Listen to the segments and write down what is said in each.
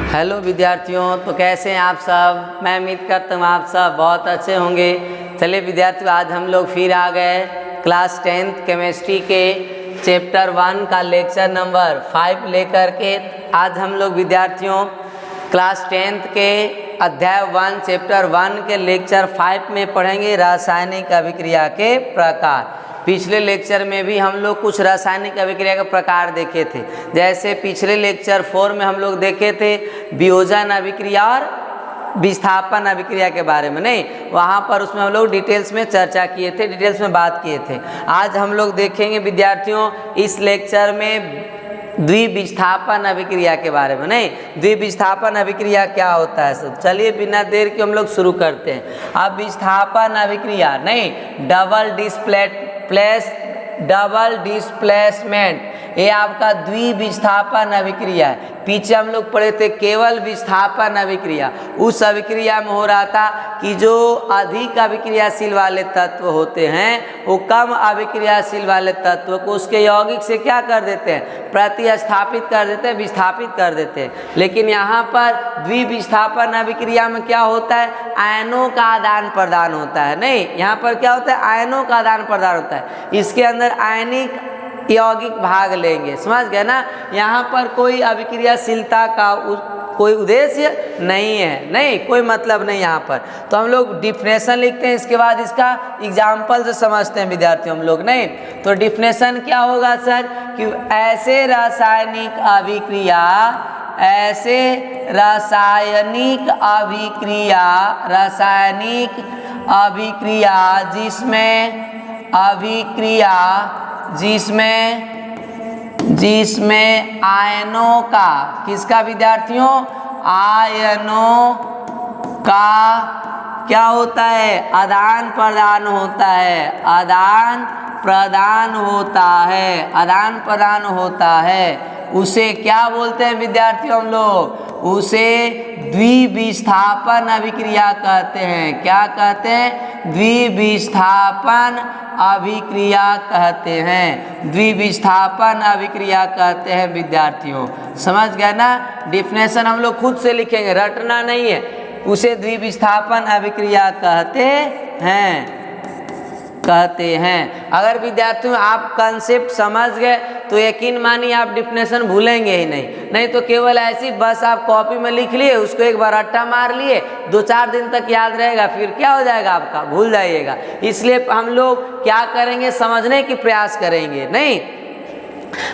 Hello विद्यार्थियों, तो कैसे हैं आप सब। मैं उम्मीद करता हूँ आप सब बहुत अच्छे होंगे। चलिए विद्यार्थियों, आज हम लोग फिर आ गए क्लास 10th केमिस्ट्री के चैप्टर 1 का लेक्चर नंबर 5 लेकर के। आज हम लोग विद्यार्थियों क्लास 10th के अध्याय 1 चैप्टर 1 के लेक्चर 5 में पढ़ेंगे रासायनिक अभिक्रिया के प्रकार। पिछले लेक्चर में भी हम लोग कुछ रासायनिक अभिक्रिया के प्रकार देखे थे। जैसे पिछले लेक्चर 4 में हम लोग देखे थे वियोजन अभिक्रिया और विस्थापन अभिक्रिया के बारे में, नहीं वहाँ पर उसमें हम लोग डिटेल्स में चर्चा किए थे, डिटेल्स में बात किए थे। आज हम लोग देखेंगे विद्यार्थियों इस लेक्चर में द्विविस्थापन अभिक्रिया के बारे में। नहीं, द्विविस्थापन अभिक्रिया क्या होता है सब। चलिए बिना देर के हम लोग शुरू करते हैं। अब विस्थापन अभिक्रिया नहीं, डबल डिस्प्लेसमेंट, ये आपका द्विविस्थापन अभिक्रिया है। पीछे हम लोग पढ़े थे केवल विस्थापन अभिक्रिया। उस अभिक्रिया में हो रहा था कि जो अधिक अभिक्रियाशील वाले तत्व होते हैं वो कम अभिक्रियाशील वाले तत्व को उसके यौगिक से क्या कर देते हैं, प्रतिस्थापित कर देते हैं, विस्थापित कर देते हैं। लेकिन यहाँ पर द्विविस्थापन अभिक्रिया में क्या होता है, आयनों का आदान प्रदान होता है। नहीं, यहाँ पर क्या होता है, आयनों का आदान प्रदान होता है। इसके अंदर आयनिक यौगिक भाग लेंगे, समझ गए ना। यहाँ पर कोई अभिक्रियाशीलता का कोई उद्देश्य नहीं है, नहीं कोई मतलब नहीं यहाँ पर। तो हम लोग डिफिनेशन लिखते हैं, इसके बाद इसका एग्जाम्पल से समझते हैं विद्यार्थियों हम लोग। नहीं तो डिफिनेशन क्या होगा सर कि ऐसे रासायनिक अभिक्रिया जिसमें आयनों का, किसका विद्यार्थियों, आयनों का क्या होता है, आदान प्रदान होता है, उसे क्या बोलते हैं विद्यार्थियों हम लोग, उसे द्विविस्थापन अभिक्रिया कहते हैं। क्या कहते हैं, द्विविस्थापन अभिक्रिया कहते हैं, द्विविस्थापन अभिक्रिया कहते हैं विद्यार्थियों। समझ गए ना। डिफिनेशन हम लोग खुद से लिखेंगे, रटना नहीं है। उसे द्विविस्थापन अभिक्रिया कहते हैं। अगर विद्यार्थियों आप कंसेप्ट समझ गए तो यकीन मानिए आप डिफिनेशन भूलेंगे ही नहीं तो केवल ऐसी बस आप कॉपी में लिख लिए, उसको एक बार रट्टा मार लिए, 2-4 दिन तक याद रहेगा, फिर क्या हो जाएगा आपका, भूल जाइएगा। इसलिए हम लोग क्या करेंगे, समझने की प्रयास करेंगे। नहीं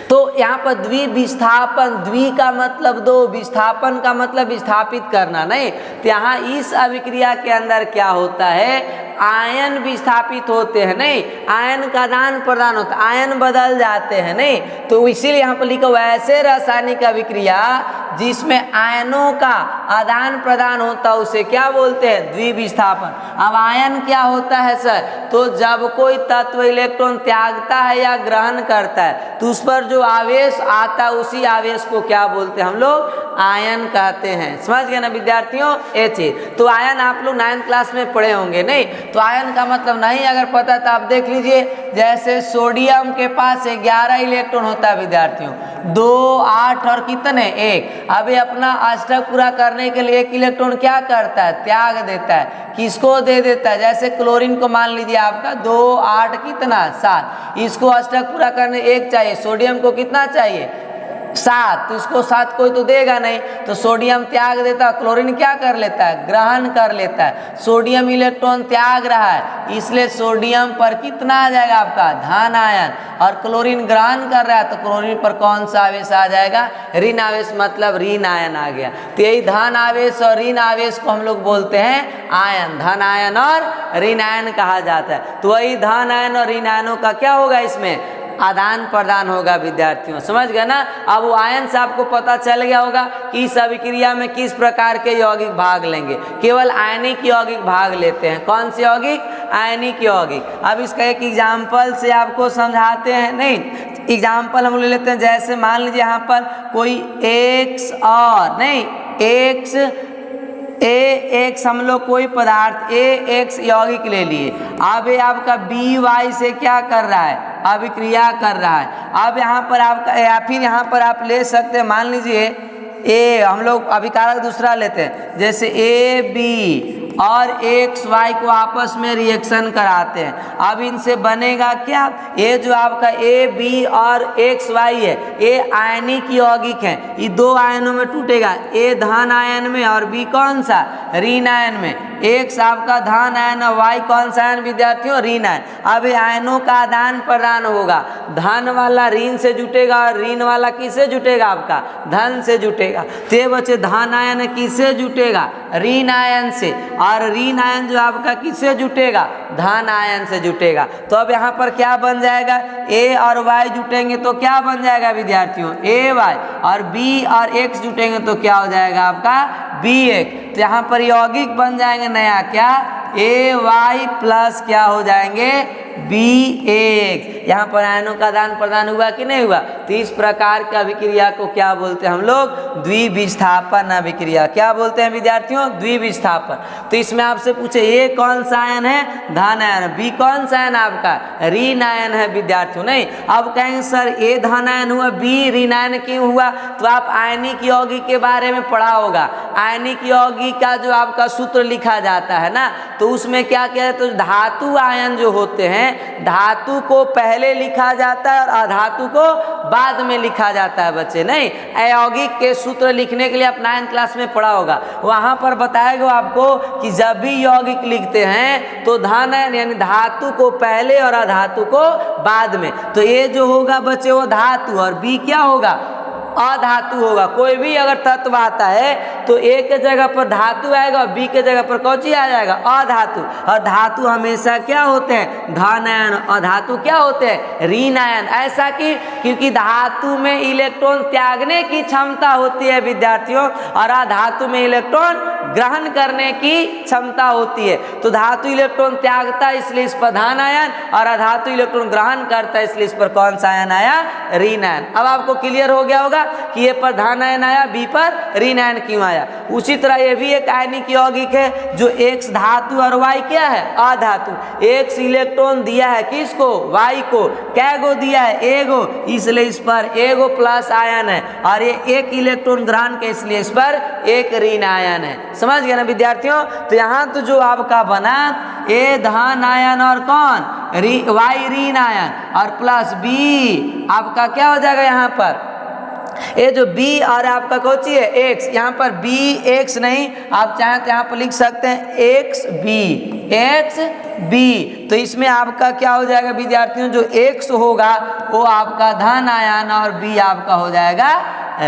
तो यहाँ पर द्विविस्थापन, द्वि का मतलब दो, विस्थापन का मतलब विस्थापित करना। नहीं तो यहाँ इस अभिक्रिया के अंदर क्या होता है, आयन विस्थापित होते हैं। नहीं, आयन का आदान प्रदान होता है, आयन बदल जाते हैं। नहीं तो इसीलिए यहाँ पर लिखा हुआ है ऐसे रासायनिक अभिक्रिया जिसमें आयनों का आदान प्रदान होता है उसे क्या बोलते हैं, द्विविस्थापन। अब आयन क्या होता है सर, तो जब कोई तत्व इलेक्ट्रॉन त्यागता है या ग्रहण करता है तो उस पर जो आवेश आता है उसी आवेश को क्या बोलते हैं हम लोग, आयन कहते हैं। समझ गए ना विद्यार्थियों ये चीज। तो आयन आप लोग 9th क्लास में पढ़े होंगे। नहीं तो आयन का मतलब नहीं अगर पता तो आप देख लीजिए, जैसे सोडियम के पास 11 इलेक्ट्रॉन होता है विद्यार्थियों, 2, 8 और कितने 1। अभी अपना अष्टक पूरा करने के लिए 1 इलेक्ट्रॉन क्या करता है, त्याग देता है। किसको दे देता है, जैसे क्लोरीन को मान लीजिए आपका 2, 8 कितना 7, इसको अष्टक पूरा करने 1 चाहिए, सोडियम को कितना चाहिए 7, तो इसको 7 कोई तो देगा नहीं, तो सोडियम त्याग देता है, क्लोरीन क्या कर लेता है, ग्रहण कर लेता है। सोडियम इलेक्ट्रॉन त्याग रहा है इसलिए सोडियम पर कितना आ जाएगा आपका, धन आयन, और क्लोरीन ग्रहण कर रहा है तो क्लोरीन पर कौन सा आवेश आ जाएगा, ऋण आवेश, मतलब ऋण आयन आ गया। तो यही धन आवेश और ऋण आवेश को हम लोग बोलते हैं आयन, धन आयन और ऋण आयन कहा जाता है। तो वही धन आयन और ऋण आयनों का क्या होगा, इसमें आदान प्रदान होगा विद्यार्थियों। समझ गए ना। अब वो आयन से आपको पता चल गया होगा कि इस अभिक्रिया में किस प्रकार के यौगिक भाग लेंगे, केवल आयनिक यौगिक भाग लेते हैं। कौन से यौगिक, आयनिक यौगिक। अब इसका एक एग्जाम्पल से आपको समझाते हैं। नहीं एग्जाम्पल हम ले लेते हैं, जैसे मान लीजिए यहाँ पर कोई एक्स और नहीं एक्स हम लोग कोई पदार्थ एक्स यौगिक ले लिए। अब ये आपका बी वाई से क्या कर रहा है, अभिक्रिया कर रहा है। अब यहाँ पर आपका या फिर यहाँ पर आप ले सकते हैं, मान लीजिए ए, हम लोग अभिकारक दूसरा लेते हैं, जैसे ए बी और एक्स वाई को आपस में रिएक्शन कराते हैं। अब इनसे बनेगा क्या, ये जो आपका ए बी और एक्स वाई है ये आयनिक यौगिक है, ये दो आयनों में टूटेगा, ए धन आयन में और बी कौन सा, ऋण आयन में। एक्स आपका धन आयन और वाई कौन सा आयन विद्यार्थियों, ऋण आयन। अब आयनों का आदान प्रदान होगा, धन वाला ऋण से जुटेगा और ऋण वाला किससे जुटेगा, आपका धन से जुटेगा। तो बच्चे धन आयन किससे जुटेगा, ऋण आयन से, और ऋण आयन जो आपका किससे जुटेगा, धन आयन से जुटेगा। तो अब यहाँ पर क्या बन जाएगा, ए और वाई जुटेंगे तो क्या बन जाएगा विद्यार्थियों, ए वाई, और बी और एक्स जुटेंगे तो क्या हो जाएगा आपका, बी एक्स। तो यहाँ पर यौगिक बन जाएंगे नया क्या, ए वाई प्लस क्या हो जाएंगे, बी एक्स। यहाँ पर आयनों का आदान प्रदान हुआ कि नहीं हुआ। तो इस प्रकार की अभिक्रिया को क्या बोलते हैं हम लोग, द्विविस्थापन अभिक्रिया। क्या बोलते हैं विद्यार्थियों, द्विविस्थापन। तो इसमें आपसे पूछे ए कौन सा आयन है, धन आयन, बी कौन सा आयन आपका, ऋण आयन है विद्यार्थियों। नहीं, अब कहेंगे सर ए धन आयन हुआ, बी ऋण आयन क्यों हुआ, तो आप आयनिक यौगिक के बारे में पढ़ा होगा। आयनिक यौगिक का जो आपका सूत्र लिखा जाता है ना, तो उसमें क्या क्या है, तो धातु आयन जो होते हैं, धातु को पहले लिखा जाता है और अधातु को बाद में लिखा जाता है बच्चे। नहीं, यौगिक के सूत्र लिखने के लिए आप 9th क्लास में पढ़ा होगा, वहां पर बताएगा आपको कि जब भी यौगिक लिखते हैं तो धन आयन यानी धातु को पहले और अधातु को बाद में। तो ये जो होगा बच्चे वो धातु, और बी क्या होगा, अधातु होगा। कोई भी अगर तत्व आता है तो ए के जगह पर धातु आएगा और बी के जगह पर कौन चीज आ जाएगा, अधातु। और धातु हमेशा क्या होते हैं, धन आयन, और धातु क्या होते हैं, ऋण आयन। ऐसा कि क्योंकि धातु में इलेक्ट्रॉन त्यागने की क्षमता होती है विद्यार्थियों, और अधातु में इलेक्ट्रॉन ग्रहण करने की क्षमता होती है। तो धातु इलेक्ट्रॉन त्यागता है इसलिए इस पर धन आयन, और अधातु इलेक्ट्रॉन ग्रहण करता है इसलिए इस पर कौन सा आयन आया, ऋण आयन। अब आपको क्लियर हो गया होगा कि ए पर धन आयन आया, बी पर ऋण आयन क्यों आया। उसी तरह ये भी एक आयनिक यौगिक है, जो एक्स धातु और वाई क्या है, अधातु। एक्स इलेक्ट्रॉन दिया है किसको, वाई को, क्या गो दिया है, एगो, इसलिए इस पर एगो प्लस आयन है, और ये एक इलेक्ट्रॉन ग्रहण के इसलिए इस पर एक ऋण आयन है। समझ गए ना विद्यार्थियों। तो यहाँ तो जो आपका बना ए धन आयन और कौन, वाई ऋण आयन, और प्लस बी आपका क्या हो जाएगा, यहाँ पर ये जो B और आपका कौन है X, यहाँ पर B X नहीं, आप चाहें तो यहाँ पर लिख सकते हैं X B। तो इसमें आपका क्या हो जाएगा विद्यार्थियों, जो X होगा वो आपका धन आयन और B आपका हो जाएगा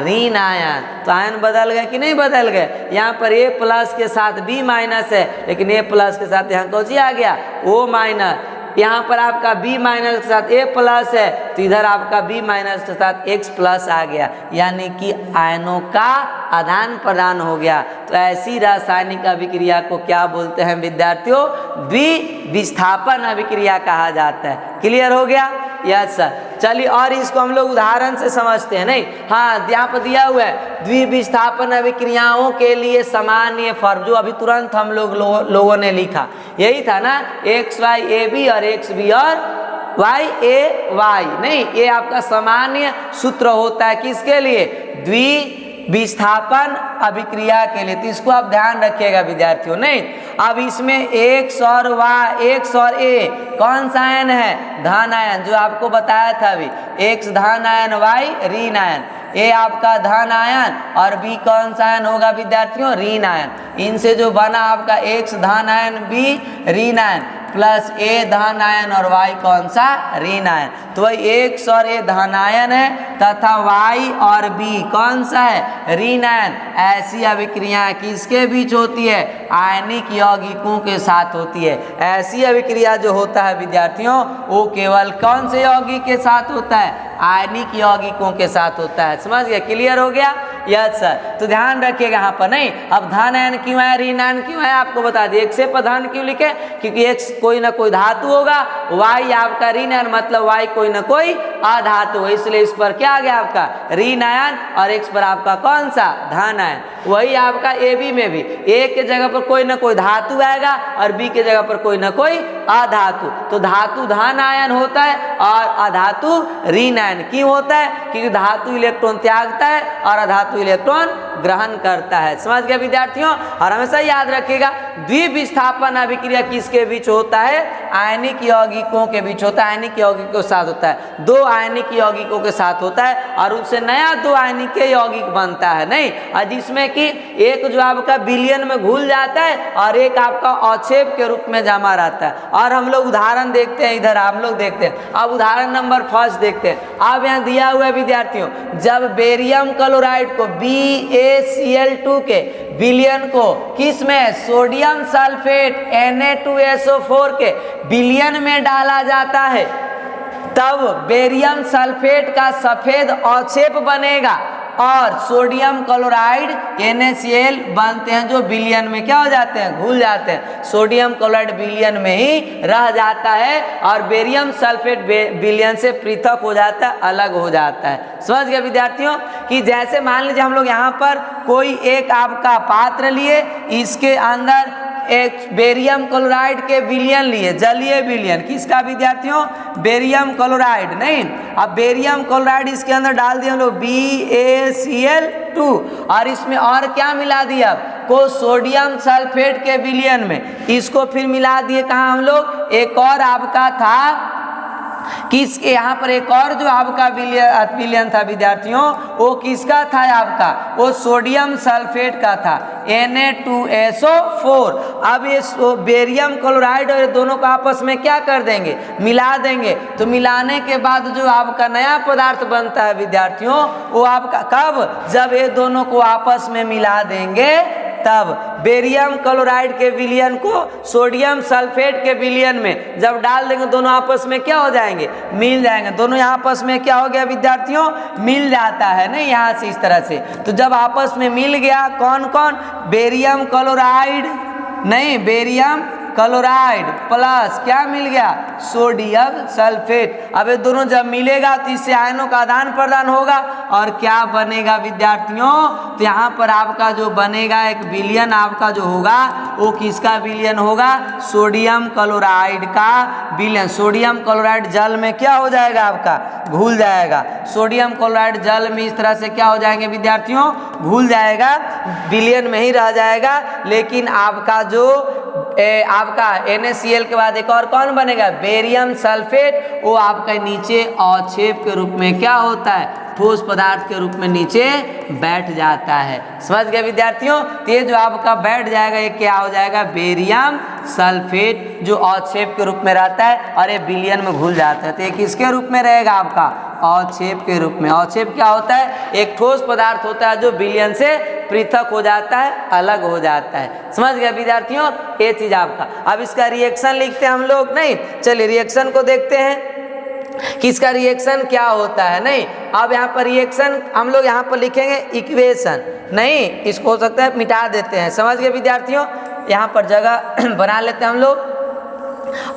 ऋण आयन। तो आयन बदल गए कि नहीं बदल गए। यहाँ पर A प्लस के साथ B माइनस है, लेकिन A प्लस के साथ यहाँ कौन सी आ गया, O माइनस। यहाँ पर आपका B माइनस के साथ A प्लस है, तो इधर आपका B माइनस के साथ X प्लस आ गया, यानी कि आयनों का आदान प्रदान हो गया। तो ऐसी रासायनिक अभिक्रिया को क्या बोलते हैं विद्यार्थियों, द्विविस्थापन अभिक्रिया कहा जाता है। क्लियर हो गया, यस सर। चलिए और इसको हम लोग उदाहरण से समझते हैं। नहीं, हाँ यहाँ पर दिया हुआ है द्विविस्थापन अभिक्रियाओं के लिए सामान्य फॉर्म, जो अभी तुरंत हम लोगों ने लिखा यही था ना, एक्स वाई ए बी और एक्स बी और वाई ए वाई। नहीं, ये आपका सामान्य सूत्र होता है किसके लिए, द्विविस्थापन अभिक्रिया के लिए। तो इसको आप ध्यान रखिएगा विद्यार्थियों। नहीं, अब इसमें एक्स और वाई, एक्स और ए कौन सा आयन है, धन आयन, जो आपको बताया था अभी, एक्स धन आयन, वाई ऋण आयन। ए आपका धन आयन और बी कौन सा आयन होगा विद्यार्थियों, ऋण आयन। इनसे जो बना आपका एक्स धन आयन, बी ऋण आयन, प्लस ए धन आयन और वाई कौन सा, ऋण आयन। तो वही एक्स और ए धन आयन है तथा वाई और बी कौन सा है, ऋण आयन। ऐसी अभिक्रियाएं किसके बीच होती है, आयनिक यौगिकों के साथ होती है। ऐसी अभिक्रिया जो होता है विद्यार्थियों वो केवल कौन से यौगिक के साथ होता है, आयनिक यौगिकों के साथ होता है। समझ गए, क्लियर हो गया, यस सर। तो ध्यान रखिएगा यहाँ पर। नहीं, अब धन आयन क्यों है, ऋण आयन क्यों है, आपको बता दिए। एक्स पर धन क्यों लिखे, क्योंकि एक्स कोई ना कोई धातु होगा, वाई आपका ऋण आयन, मतलब वाई कोई ना कोई अधातु है, इसलिए इस पर क्या आ गया आपका ऋण आयन, और एक्स पर आपका कौन सा, धन आयन। वही आपका ए बी में भी ए के जगह पर कोई ना कोई धातु आएगा और बी के जगह पर कोई ना कोई अधातु। तो धातु धन आयन होता है और अधातु ऋण आयन क्यों होता है? क्योंकि धातु इलेक्ट्रॉन त्यागता है और अधातु इलेक्ट्रॉन ग्रहण करता है। समझ गए विद्यार्थियों? और हमेशा याद रखिएगा द्विविस्थापन अभिक्रिया किसके बीच होता है? आयनिक यौगिकों के बीच होता है, आयनिक यौगिकों के साथ होता है, दो आयनिक यौगिकों के साथ होता है और उससे नया दो आयनिक यौगिक बनता है, नहीं, और जिसमें कि एक जो आपका विलयन में घुल जाता है और एक आपका अवक्षेप के रूप में जमा रहता है। और हम लोग उदाहरण देखते हैं, इधर आप लोग देखते हैं। अब उदाहरण नंबर फर्स्ट देखते हैं। अब यहाँ दिया हुआ है विद्यार्थियों, जब बेरियम क्लोराइड को BaCl2 के विलयन को किस में? सोडियम सल्फेट Na2SO4 के विलयन में डाला जाता है, तब बेरियम सल्फेट का सफेद अवक्षेप बनेगा और सोडियम क्लोराइड NaCl बनते हैं, जो विलयन में क्या हो जाते हैं? घुल जाते हैं। सोडियम क्लोराइड विलयन में ही रह जाता है और बेरियम सल्फेट विलयन से पृथक हो जाता है, अलग हो जाता है। समझ गए विद्यार्थियों? कि जैसे मान लीजिए हम लोग यहाँ पर कोई एक आपका पात्र लिए, इसके अंदर एक बेरियम क्लोराइड के विलयन लिए, जलीय विलयन किसका विद्यार्थियों? बेरियम क्लोराइड, नहीं, अब बेरियम क्लोराइड इसके अंदर डाल दिया हम लोग BaCl2 और इसमें और क्या मिला दिया? को सोडियम सल्फेट के विलयन में, इसको फिर मिला दिए कहाँ हम लोग? एक और आपका था किसके यहाँ पर एक और जो आपका विलयन था विद्यार्थियों, वो किसका था आपका? वो सोडियम सल्फेट का था, Na2SO4। अब ये बेरियम क्लोराइड और ये दोनों को आपस में क्या कर देंगे? मिला देंगे। तो मिलाने के बाद जो आपका नया पदार्थ बनता है विद्यार्थियों, वो आपका कब? जब ये दोनों को आपस में मिला देंगे, तब बेरियम क्लोराइड के विलयन को सोडियम सल्फेट के विलयन में जब डाल देंगे, दोनों आपस में क्या हो जाएंगे? मिल जाएंगे। दोनों यहाँ आपस में क्या हो गया विद्यार्थियों? मिल जाता है, नहीं, यहाँ से इस तरह से। तो जब आपस में मिल गया, कौन कौन? बेरियम क्लोराइड, नहीं, बेरियम क्लोराइड प्लस क्या मिल गया? Sodium sulphate. अब ये दोनों जब मिलेगा तो इससे आयनों का आदान प्रदान होगा और क्या बनेगा विद्यार्थियों? तो यहाँ पर आपका जो बनेगा एक विलयन आपका जो होगा, वो किसका विलयन होगा? सोडियम क्लोराइड का विलयन। सोडियम क्लोराइड जल में क्या हो जाएगा? आपका घुल जाएगा। सोडियम क्लोराइड जल में इस तरह से क्या हो जाएंगे विद्यार्थियों? घुल जाएगा, विलयन में ही रह जाएगा। लेकिन आपका जो आपका NaCl के बाद एक और कौन बनेगा? Barium sulphate. वो आपका नीचे अवक्षेप के रूप में क्या होता है? ठोस पदार्थ के रूप में नीचे बैठ जाता है। समझ गए विद्यार्थियों? तो ये जो आपका बैठ जाएगा, ये क्या हो जाएगा? बेरियम सल्फेट, जो अवक्षेप के रूप में रहता है और ये विलयन में घुल जाता है। तो ये किसके रूप में रहेगा? आपका अवक्षेप के रूप में। अवक्षेप क्या होता है? एक ठोस पदार्थ होता है जो विलयन से पृथक हो जाता है, अलग हो जाता है। समझ गए विद्यार्थियों? ये चीज आपका। अब इसका रिएक्शन लिखते हैं हम लोग, नहीं, चलिए रिएक्शन को देखते हैं कि इसका रिएक्शन क्या होता है। नहीं, अब यहाँ पर रिएक्शन हम लोग यहाँ पर लिखेंगे इक्वेशन, नहीं, इसको हो सकता है मिटा देते हैं। समझ गए विद्यार्थियों? यहाँ पर जगह बना लेते हैं हम लोग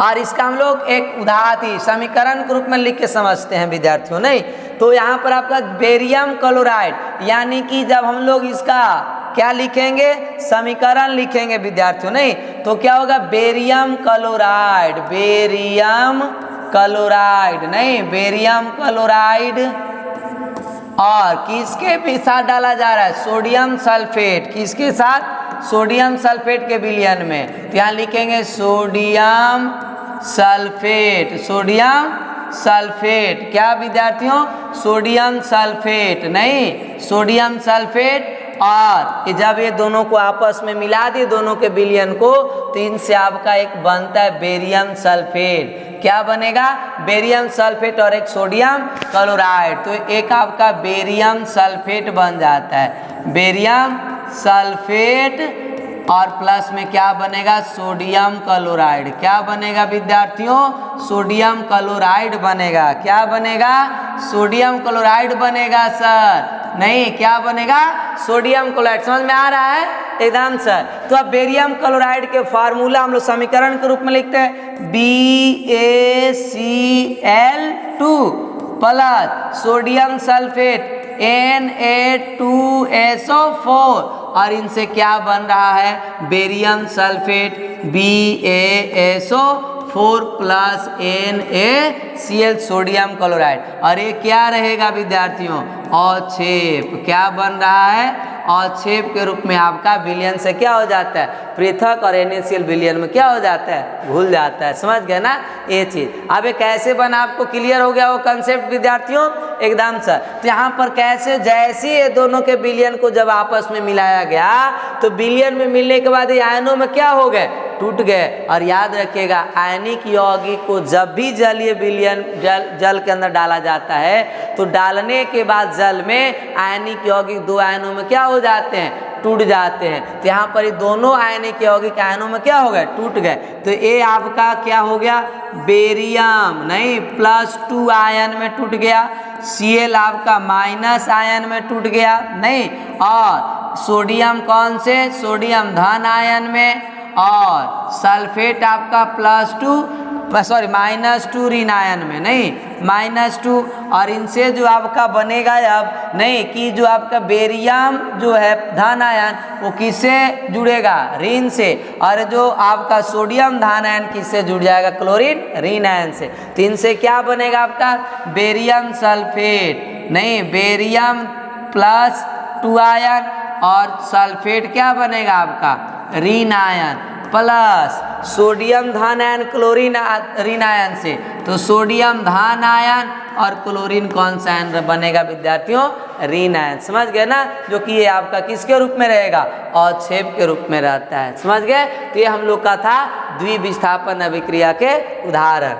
और इसका हम लोग एक उदाहरण समीकरण के रूप में लिख के समझते हैं विद्यार्थियों। नहीं, तो यहाँ पर आपका बेरियम क्लोराइड, यानी कि जब हम लोग इसका क्या लिखेंगे? समीकरण लिखेंगे विद्यार्थियों। नहीं, तो क्या होगा? बेरियम क्लोराइड, बेरियम क्लोराइड, नहीं, बेरियम क्लोराइड और किसके भी साथ डाला जा रहा है? Sodium sulphate. किसके साथ? सोडियम सल्फेट के विलयन में। तो यहाँ लिखेंगे सोडियम सल्फेट, सोडियम सल्फेट। क्या विद्यार्थियों? सोडियम सल्फेट, नहीं, सोडियम सल्फेट। और जब ये दोनों को आपस में मिला दिए, दोनों के विलयन को, तो इनसे आपका एक बनता है बेरियम सल्फेट। क्या बनेगा? बेरियम सल्फेट और एक सोडियम क्लोराइड। तो एक आपका बेरियम सल्फेट बन जाता है, बेरियम सल्फेट और प्लस में क्या बनेगा? Sodium chloride. क्या बनेगा विद्यार्थियों? सोडियम क्लोराइड बनेगा। क्या बनेगा? सोडियम क्लोराइड बनेगा सर, नहीं, क्या बनेगा? Sodium chloride. समझ में आ रहा है? एकदम सर। तो अब बेरियम क्लोराइड के फार्मूला हम लोग समीकरण के रूप में लिखते हैं BaCl2 plus sodium sulphate Na2SO4 और इनसे क्या बन रहा है? Barium sulphate BaSO4 4 plus NaCl sodium chloride. और ये क्या रहेगा विद्यार्थियों? अवक्षेप। क्या बन रहा है? अवक्षेप के रूप में आपका विलयन से क्या हो जाता है? पृथक। और NaCl विलयन में क्या हो जाता है? घुल जाता है। समझ गए ना ये चीज? अब ये कैसे बना आपको क्लियर हो गया वो कंसेप्ट विद्यार्थियों? एकदम सर। तो यहाँ पर कैसे, जैसे ये दोनों के विलयन को जब आपस में मिलाया गया तो विलयन में मिलने के बाद ये आयनों में क्या हो गए? टूट गए। और याद रखिएगा आयनिक यौगिक को जब भी जलीय विलयन जल के अंदर डाला जाता है तो डालने के बाद जल में आयनिक यौगिक दो आयनों में क्या हो जाते हैं? टूट जाते हैं। तो यहाँ पर ये दोनों आयनिक यौगिक आयनों में क्या हो गए? टूट गए। तो ये आपका क्या हो गया? बेरियम नहीं +2 आयन में टूट गया। Cl आपका माइनस आयन में टूट गया नहीं। और सोडियम कौन से? सोडियम धन आयन में। और सल्फेट आपका -2 ऋण आयन में नहीं -2। और इनसे जो आपका बनेगा अब नहीं कि जो आपका बेरियम जो है धन आयन वो किससे जुड़ेगा? ऋण से। और जो आपका सोडियम धन आयन किससे जुड़ जाएगा? क्लोरीन ऋण आयन से। तो इनसे क्या बनेगा आपका? बेरियम सल्फेट नहीं बेरियम +2 आयन। और सल्फेट क्या बनेगा आपका? ऋण आयन प्लस सोडियम धन आयन क्लोरीन ऋण आयन से। तो सोडियम धन आयन और क्लोरीन कौन सा आयन बनेगा विद्यार्थियों? ऋण आयन। समझ गए ना? जो कि ये आपका किसके रूप में रहेगा? अवक्षेप के रूप में रहता है। समझ गए? तो ये हम लोग का था द्विविस्थापन अभिक्रिया के उदाहरण।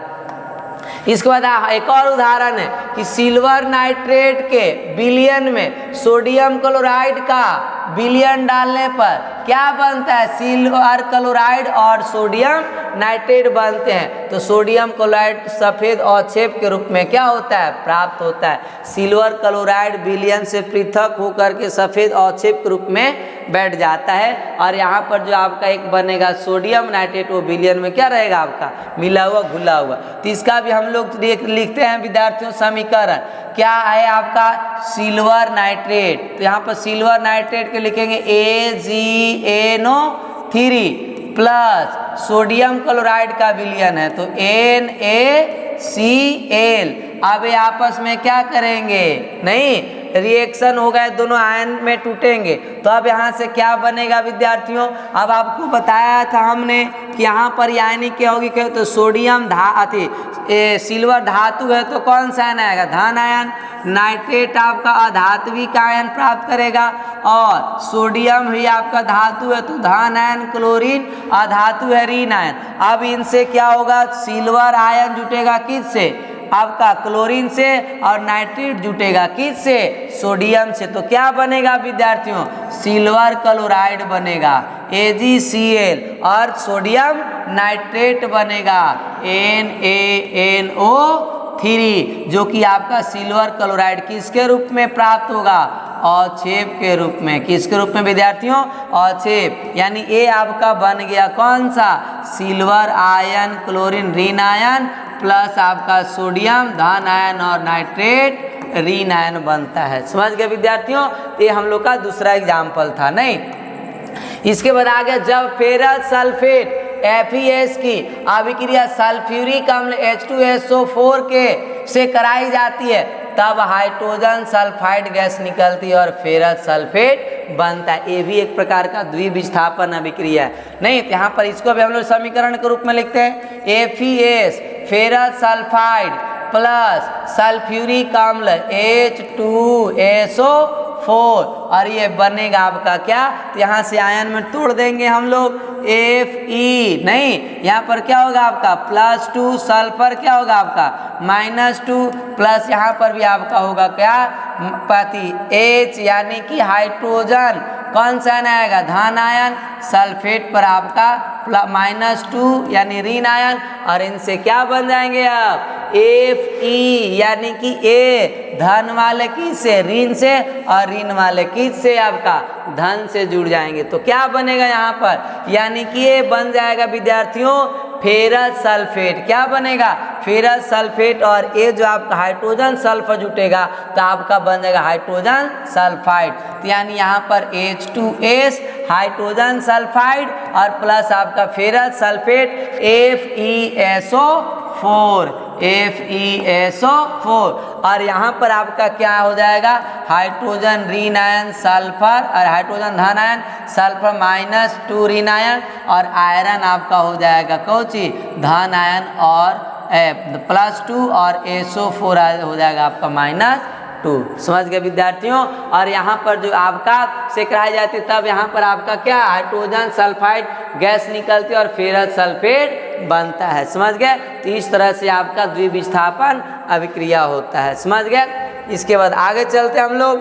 इसके बाद एक और उदाहरण है कि सिल्वर नाइट्रेट के विलयन में सोडियम क्लोराइड का विलयन डालने पर क्या बनता है? सिल्वर क्लोराइड और सोडियम नाइट्रेट बनते हैं। तो सोडियम क्लोराइड सफेद अवक्षेप के रूप में क्या होता है? प्राप्त होता है। सिल्वर क्लोराइड विलयन से पृथक होकर के सफेद अवक्षेप के रूप में बैठ जाता है। और यहाँ पर जो आपका एक बनेगा सोडियम नाइट्रेट वो विलयन में क्या रहेगा? आपका मिला हुआ घुला हुआ। तो इसका भी हम लोग लिखते हैं विद्यार्थियों समीकरण। क्या है आपका? Silver nitrate. तो यहाँ पर सिल्वर नाइट्रेट के लिखेंगे AgNO3 प्लस सोडियम क्लोराइड का विलयन है तो NaCl। अब ये आपस में क्या करेंगे? नहीं रिएक्शन होगा, दोनों आयन में टूटेंगे। तो अब यहाँ से क्या बनेगा विद्यार्थियों? अब आपको बताया था हमने कि यहाँ पर आयनिक यौगिक है तो सोडियम सिल्वर धातु है तो कौन सा आयन आएगा? धन आयन। नाइट्रेट आपका अधात्विक आयन प्राप्त करेगा। और सोडियम भी आपका धातु है तो धन आयन। क्लोरीन अधातु है ऋण आयन। अब इनसे क्या होगा? सिल्वर आयन जुटेगा किससे? आपका क्लोरीन से। और नाइट्रेट जुटेगा किससे? सोडियम से। तो क्या बनेगा विद्यार्थियों? सिल्वर क्लोराइड बनेगा AgCl और सोडियम नाइट्रेट बनेगा NaNO3 जो कि आपका सिल्वर क्लोराइड किसके रूप में प्राप्त होगा? अवक्षेप के रूप में। किसके रूप में विद्यार्थियों? अवक्षेप। यानी ये आपका बन गया कौन सा? सिल्वर आयन क्लोरीन ऋण आयन प्लस आपका सोडियम धन आयन और नाइट्रेट ऋण आयन बनता है। समझ गए विद्यार्थियों? ये हम लोग का दूसरा एग्जाम्पल था नहीं। इसके बाद आगे जब फेरस सल्फेट FeS की अभिक्रिया सल्फ्यूरिक अम्ल H2SO4 के से कराई जाती है तब हाइड्रोजन सल्फाइड गैस निकलती है और फेरस सल्फेट बनता है। ये भी एक प्रकार का द्विविस्थापन अभिक्रिया है नहीं। तो यहाँ पर इसको भी हम लोग समीकरण के रूप में लिखते हैं FeS ferrous sulphide plus sulphuric अम्ल H2SO4 और ये बनेगा आपका क्या? तो यहाँ से आयन में तोड़ देंगे हम लोग Fe नहीं, यहाँ पर क्या होगा आपका? +2 सल्फर क्या होगा आपका? -2 प्लस यहाँ पर भी आपका होगा क्या? H यानी कि हाइड्रोजन कौन सा आयन आएगा? धन आयन। सल्फेट पर आपका -2 यानी ऋण आयन। और इनसे क्या बन जाएंगे अब? Fe यानी कि A धन वाले किस से? ऋण से। और ऋण वाले किस से? आपका धन से जुड़ जाएंगे। तो क्या बनेगा यहाँ पर? यानी कि ये बन जाएगा विद्यार्थियों फेरस सल्फेट। क्या बनेगा? Ferrous sulphate. और ये जो आपका हाइड्रोजन सल्फर जुटेगा तो आपका बन जाएगा हाइड्रोजन सल्फाइड। तो यानी यहाँ पर H2S हाइड्रोजन सल्फाइड और प्लस आपका फेरस सल्फेट FeSO4 और यहाँ पर आपका क्या हो जाएगा? हाइड्रोजन ऋण आयन सल्फर और हाइड्रोजन धन आयन सल्फर -2 ऋण आयन और आयरन आपका हो जाएगा कौची? धन आयन और +2 और SO4 हो जाएगा आपका -2। समझ गए विद्यार्थियों? और यहाँ पर जो आपका से कराई जाती है तब यहाँ पर आपका क्या हाइड्रोजन सल्फाइड गैस निकलती है और फेरस सल्फेट बनता है। समझ गए? तो इस तरह से आपका द्विविस्थापन अभिक्रिया होता है। समझ गए? इसके बाद आगे चलते हम लोग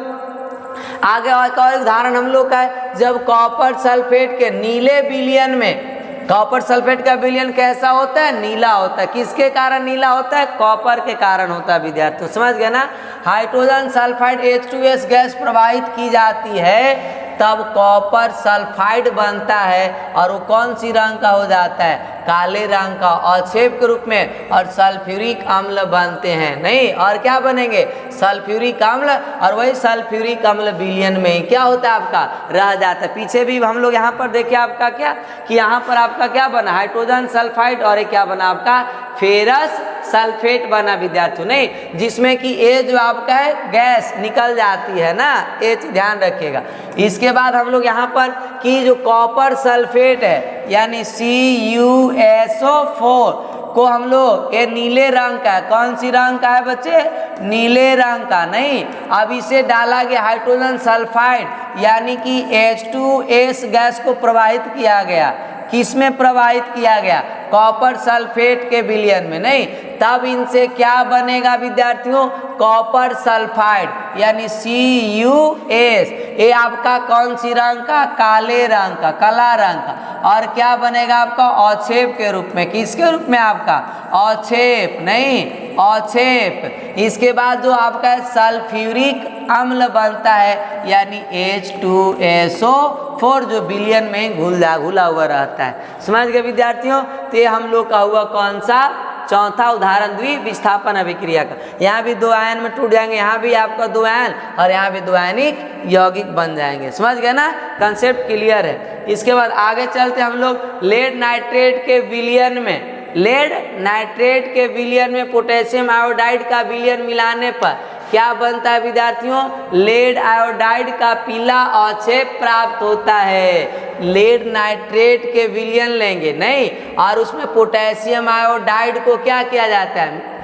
आगे। और उदाहरण हम लोग का है जब कॉपर सल्फेट के नीले विलयन में, कॉपर सल्फेट का विलयन कैसा होता है? नीला होता है। किसके कारण नीला होता है? कॉपर के कारण होता है विद्यार्थियों। समझ गए ना? हाइड्रोजन सल्फाइड H2S गैस प्रवाहित की जाती है तब कॉपर सल्फाइड बनता है और वो कौन सी रंग का हो जाता है? काले रंग का अवक्षेप के रूप में और सल्फ्यूरिक अम्ल बनते हैं। नहीं, और क्या बनेंगे? सल्फ्यूरिक अम्ल। और वही सल्फ्यूरिक अम्ल विलयन में क्या होता है? आपका रह जाता है। पीछे भी हम लोग यहाँ पर देखिए आपका क्या कि यहाँ पर आपका क्या बना? हाइड्रोजन सल्फाइड और क्या बना आपका? फेरस सल्फेट बना विद्यार्थियों। नहीं, जिसमें कि ये जो आपका है गैस निकल जाती है ना, ये ध्यान रखिएगा। इसके बाद हम लोग यहाँ पर कि जो कॉपर सल्फेट है यानी CuSO4 को हम लोग ये नीले रंग का है। कौन सी रंग का है बच्चे? नीले रंग का। नहीं, अब इसे डाला गया हाइड्रोजन सल्फाइड यानी कि H2S गैस को प्रवाहित किया गया। किस में प्रवाहित किया गया? कॉपर सल्फेट के विलयन में। नहीं, तब इनसे क्या बनेगा विद्यार्थियों? कॉपर सल्फाइड यानी CuS। ये आपका कौन सी रंग का? काले रंग का, काला रंग का। और क्या बनेगा आपका? अवक्षेप के रूप में। किसके रूप में? आपका अवक्षेप। नहीं, अवक्षेप। इसके बाद जो आपका सल्फ्यूरिक अम्ल बनता है यानी H2SO4 जो विलयन में घुला हुआ रहता है। समझ गए विद्यार्थियों? तो ये हम लोग का हुआ कौन सा? चौथा उदाहरण द्विविस्थापन अभिक्रिया का। यहाँ भी 2 आयन में टूट जाएंगे, यहाँ भी आपका 2 आयन और यहाँ भी 2 आयनिक यौगिक बन जाएंगे। समझ गए ना? कंसेप्ट क्लियर है। इसके बाद आगे चलते हम लोग लेड नाइट्रेट के विलयन में। लेड नाइट्रेट के विलयन में पोटेशियम आयोडाइड का विलयन मिलाने पर क्या बनता है विद्यार्थियों? लेड आयोडाइड का पीला अवक्षेप प्राप्त होता है। लेड नाइट्रेट के विलयन लेंगे नहीं और उसमें पोटेशियम आयोडाइड को क्या किया जाता है?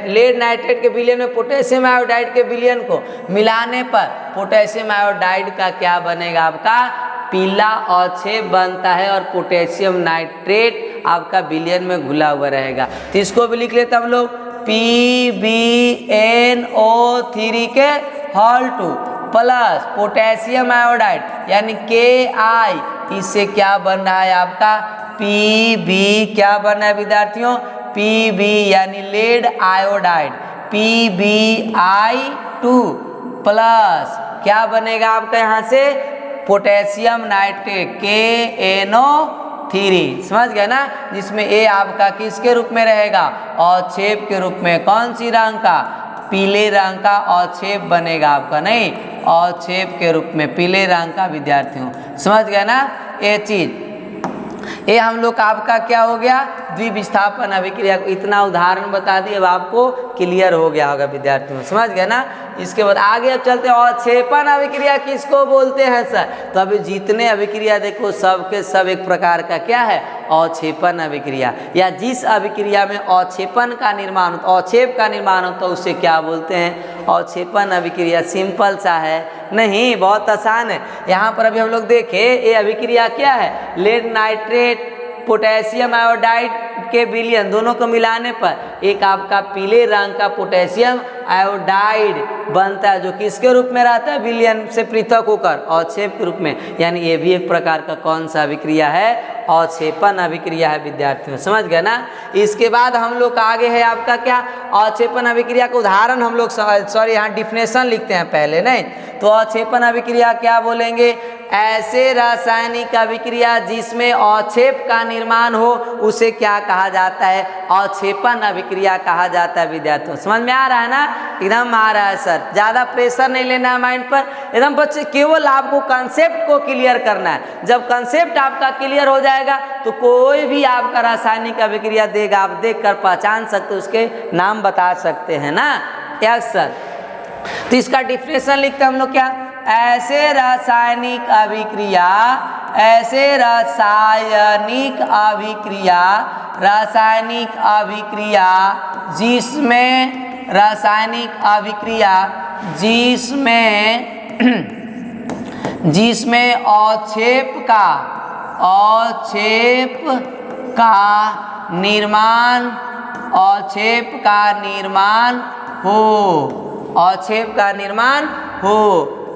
लेड नाइट्रेट के विलयन में पोटेशियम आयोडाइड के विलयन को मिलाने पर पोटेशियम आयोडाइड का क्या बनेगा? आपका पीला अवक्षेप बनता है और पोटेशियम नाइट्रेट आपका विलयन में घुला हुआ रहेगा। तो इसको भी लिख लेते हम लोग PbNO3 के होल 2 प्लस पोटेशियम आयोडाइड यानी Ki। इससे क्या बन रहा है? आपका Pb। क्या बन रहा है विद्यार्थियों? Pb यानी लेड आयोडाइड PbI2 प्लस क्या बनेगा आपका यहाँ से? Potassium nitrate KNO3। समझ गए ना? जिसमें ए आपका किसके रूप में रहेगा? अवक्षेप के रूप में। कौन सी रंग का? पीले रंग का अवक्षेप बनेगा आपका। नहीं, अवक्षेप के रूप में पीले रंग का विद्यार्थियों। समझ गए ना? ये चीज ये हम लोग का आपका क्या हो गया? द्विविस्थापन अभिक्रिया को इतना उदाहरण बता दिए, अब आपको क्लियर हो गया होगा विद्यार्थियों। समझ गए ना? इसके बाद आगे अब चलते हैं अवक्षेपन अभिक्रिया किसको बोलते हैं सर? तो अभी जितने अभिक्रिया देखो सब के सब एक प्रकार का क्या है? अवक्षेपन अभिक्रिया। या जिस अभिक्रिया में अवक्षेपन का निर्माण होता, अवक्षेप का निर्माण होता है उसे क्या बोलते हैं? अवक्षेपन अभिक्रिया। सिंपल सा है? नहीं, बहुत आसान है। यहाँ पर अभी हम लोग देखें ये अभिक्रिया क्या है? लेड नाइट्रेट पोटेशियम आयोडाइड के विलयन दोनों को मिलाने पर एक आपका पीले रंग का पोटेशियम आयोडाइड बनता है जो किसके रूप में रहता है? विलयन से पृथक होकर अवक्षेप के रूप में। यानी ये भी एक प्रकार का कौन सा अभिक्रिया है? अवक्षेपण अभिक्रिया है विद्यार्थियों, समझ गए ना। इसके बाद हम लोग का आगे है आपका क्या, अवक्षेपण अभिक्रिया का उदाहरण हम लोग सॉरी यहाँ डिफिनेशन लिखते हैं पहले, नहीं तो अवक्षेपण अभिक्रिया क्या बोलेंगे, ऐसे रासायनिक अभिक्रिया जिसमें अवक्षेप का निर्माण हो उसे क्या कहा जाता है, अवक्षेपण अभिक्रिया कहा जाता है विद्यार्थियों। समझ में आ रहा है ना, एकदम आ रहा है सर, ज़्यादा प्रेशर नहीं लेना है माइंड पर, एकदम बच्चे केवल आपको कंसेप्ट को क्लियर करना है। जब कंसेप्ट आपका क्लियर हो जाएगा तो कोई भी आपका रासायनिक अभिक्रिया देगा, आप देख कर पहचान सकते, उसके नाम बता सकते हैं ना। यस सर, तो इसका डिफिनेशन लिखते हैं हम लोग क्या, ऐसे रासायनिक अभिक्रिया, ऐसे रासायनिक अभिक्रिया, रासायनिक अभिक्रिया जिसमें, रासायनिक अभिक्रिया जिसमें जिसमें अवक्षेप का निर्माण, अवक्षेप का निर्माण हो, अवक्षेप का निर्माण हो,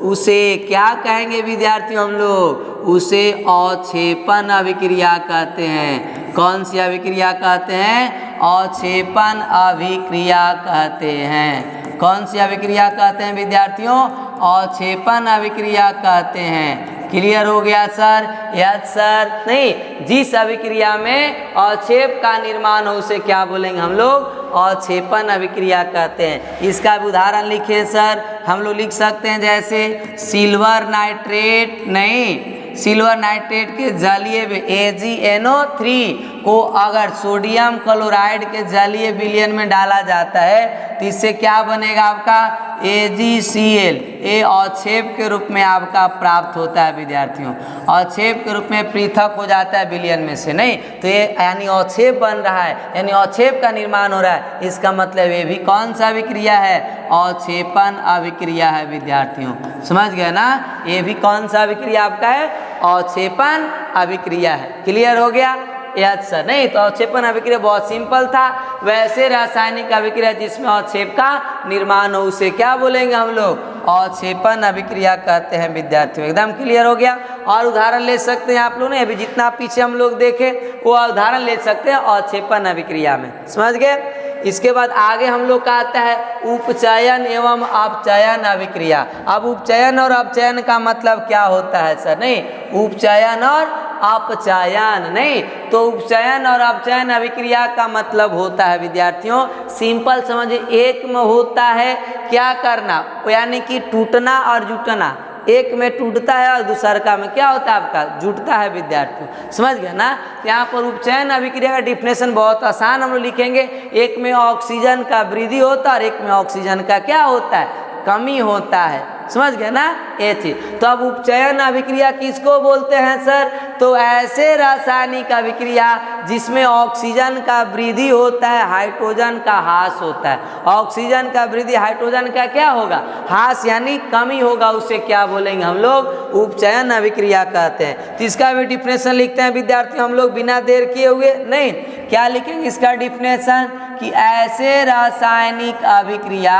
उसे क्या कहेंगे विद्यार्थियों हम लोग, उसे अवक्षेपण अभिक्रिया कहते हैं। कौन सी अभिक्रिया कहते हैं, अवक्षेपण अभिक्रिया कहते हैं। कौन सी अभिक्रिया कहते हैं विद्यार्थियों, अवक्षेपण अभिक्रिया कहते हैं। क्लियर हो गया सर, यस सर, नहीं जिस अभिक्रिया में अवक्षेप का निर्माण हो उसे क्या बोलेंगे हम लोग, अवक्षेपण अभिक्रिया कहते हैं। इसका भी उदाहरण लिखिए सर, हम लोग लिख सकते हैं जैसे सिल्वर नाइट्रेट, नहीं सिल्वर नाइट्रेट के जलीय AgNO3 को अगर सोडियम क्लोराइड के जलीय विलयन में डाला जाता है तो इससे क्या बनेगा आपका, AgCl, ये अवक्षेप के रूप में आपका प्राप्त होता है विद्यार्थियों, अवक्षेप के रूप में पृथक हो जाता है विलयन में से, नहीं तो ये यानी अवक्षेप बन रहा है, यानी अवक्षेप का निर्माण हो रहा है। इसका मतलब ये भी कौन सा अभिक्रिया है, अवक्षेपण अभिक्रिया है विद्यार्थियों, समझ गए ना। ये भी कौन सा अभिक्रिया आपका है, अवक्षेपण अभिक्रिया है। क्लियर हो गया, यस सर, नहीं तो अवक्षेपण अभिक्रिया बहुत सिंपल था। वैसे रासायनिक अभिक्रिया जिसमें अवक्षेप का निर्माण हो उसे क्या बोलेंगे हम लोग, अवक्षेपण अभिक्रिया कहते हैं विद्यार्थियों। एकदम क्लियर हो गया। और उदाहरण ले सकते हैं आप लोग ने, अभी जितना पीछे हम लोग देखे वो उदाहरण ले सकते हैं अवक्षेपण अभिक्रिया में, समझ गए। इसके बाद आगे हम लोग का आता है उपचयन एवं अपचयन अभिक्रिया। अब उपचयन और अपचयन का मतलब क्या होता है सर, नहीं उपचयन और अपचयन, नहीं तो उपचयन और अपचयन अभिक्रिया का मतलब होता है विद्यार्थियों, सिंपल समझिए, एक में होता है क्या करना, यानी कि टूटना और जुटना, एक में टूटता है और दूसरा में क्या होता है आपका, जुटता है विद्यार्थियों, समझ गए ना। यहाँ पर उपचयन अभिक्रिया का डिफिनेशन बहुत आसान हम लोग लिखेंगे, एक में ऑक्सीजन का वृद्धि होता है और एक में ऑक्सीजन का क्या होता है, कमी होता है, समझ गए ना ये चीज। तो अब उपचयन अभिक्रिया किसको बोलते हैं सर, तो ऐसे रासायनिक अभिक्रिया जिसमें ऑक्सीजन का वृद्धि होता है, हाइड्रोजन का ह्रास होता है। ऑक्सीजन का वृद्धि, हाइड्रोजन का क्या होगा, ह्रास यानी कमी होगा, उसे क्या बोलेंगे हम लोग, उपचयन अभिक्रिया कहते हैं। तो इसका भी डिफिनेशन लिखते हैं विद्यार्थी हम लोग बिना देर किए हुए, नहीं क्या लिखेंगे इसका डिफिनेशन, कि ऐसे रासायनिक अभिक्रिया,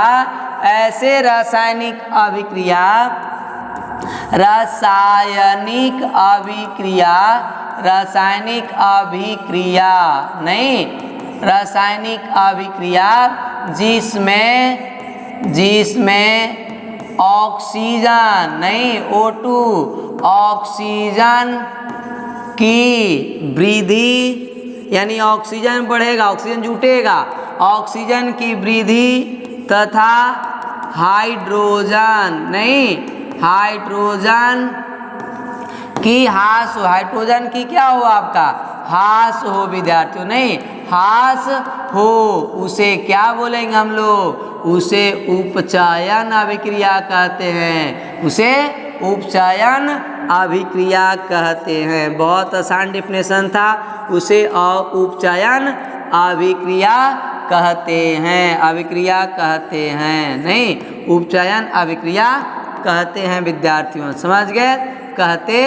ऐसे रासायनिक अभिक्रिया, रासायनिक अभिक्रिया, रासायनिक अभिक्रिया, नहीं रासायनिक अभिक्रिया जिसमें ऑक्सीजन, नहीं O2, ऑक्सीजन की वृद्धि, यानी ऑक्सीजन बढ़ेगा, ऑक्सीजन जुटेगा, ऑक्सीजन की वृद्धि तथा हाइड्रोजन, नहीं हाइड्रोजन की ह्रास हो, हाइड्रोजन की क्या हो आपका, ह्रास हो विद्यार्थियों, नहीं ह्रास हो, उसे क्या बोलेंगे हम लोग, उसे उपचयन अभिक्रिया कहते हैं, उसे उपचयन अभिक्रिया कहते हैं। बहुत आसान डिफिनेशन था, उसे उपचयन अभिक्रिया कहते हैं, अभिक्रिया कहते हैं, नहीं उपचयन अभिक्रिया कहते हैं विद्यार्थियों, समझ गए, कहते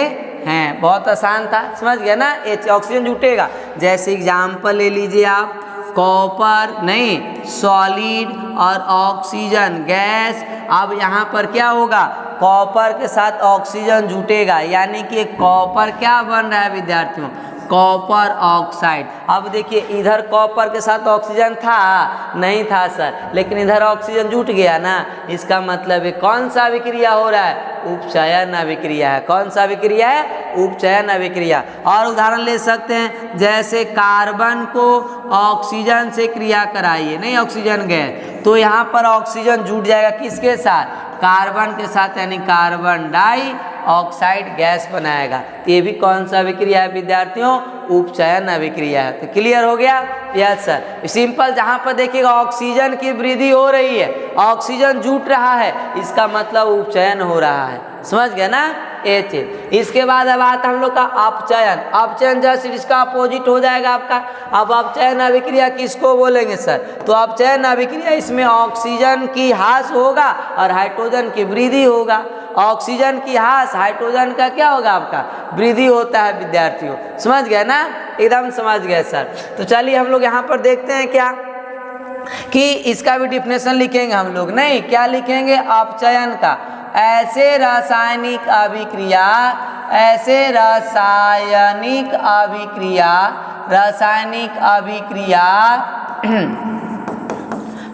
हैं। बहुत आसान था, समझ गए ना। ऑक्सीजन जुटेगा, जैसे एग्जाम्पल ले लीजिए आप, कॉपर, नहीं सॉलिड और ऑक्सीजन गैस। अब यहाँ पर क्या होगा, कॉपर के साथ ऑक्सीजन जुटेगा, यानी कि कॉपर क्या बन रहा है विद्यार्थियों, कॉपर ऑक्साइड। अब देखिए इधर कॉपर के साथ ऑक्सीजन था, नहीं था सर, लेकिन इधर ऑक्सीजन जुट गया ना, इसका मतलब है कौन सा अभिक्रिया हो रहा है, उपचयन अभिक्रिया है। कौन सा अभिक्रिया है, उपचयन अभिक्रिया। और उदाहरण ले सकते हैं, जैसे कार्बन को ऑक्सीजन से क्रिया कराइए, नहीं ऑक्सीजन गैस, तो यहाँ पर ऑक्सीजन जुट जाएगा किसके साथ, कार्बन के साथ, यानी कार्बन डाई ऑक्साइड गैस बनाएगा। ये भी कौन सा अभिक्रिया है विद्यार्थियों, उपचयन अभिक्रिया है। तो क्लियर हो गया, यस सर। सिंपल, जहाँ पर देखिएगा ऑक्सीजन की वृद्धि हो रही है, ऑक्सीजन जुट रहा है, इसका मतलब उपचयन हो रहा है। समझ गए ना, ये चीज। इसके बाद अब आता हम लोग का अपचयन। अपचयन जैसे इसका अपोजिट हो जाएगा आपका। अब अपचयन अभिक्रिया किसको बोलेंगे सर, तो अपचयन अभिक्रिया इसमें ऑक्सीजन की ह्रास होगा और हाइड्रोजन की वृद्धि होगा। ऑक्सीजन की ह्रास, हाइड्रोजन का क्या होगा आपका, वृद्धि होता है विद्यार्थियों। समझ गए ना, एकदम समझ गए सर। तो चलिए हम लोग यहाँ पर देखते हैं क्या कि इसका भी डिफिनेशन लिखेंगे हम लोग, नहीं क्या लिखेंगे, अपचयन का। ऐसे रासायनिक अभिक्रिया, ऐसे रासायनिक अभिक्रिया, रासायनिक अभिक्रिया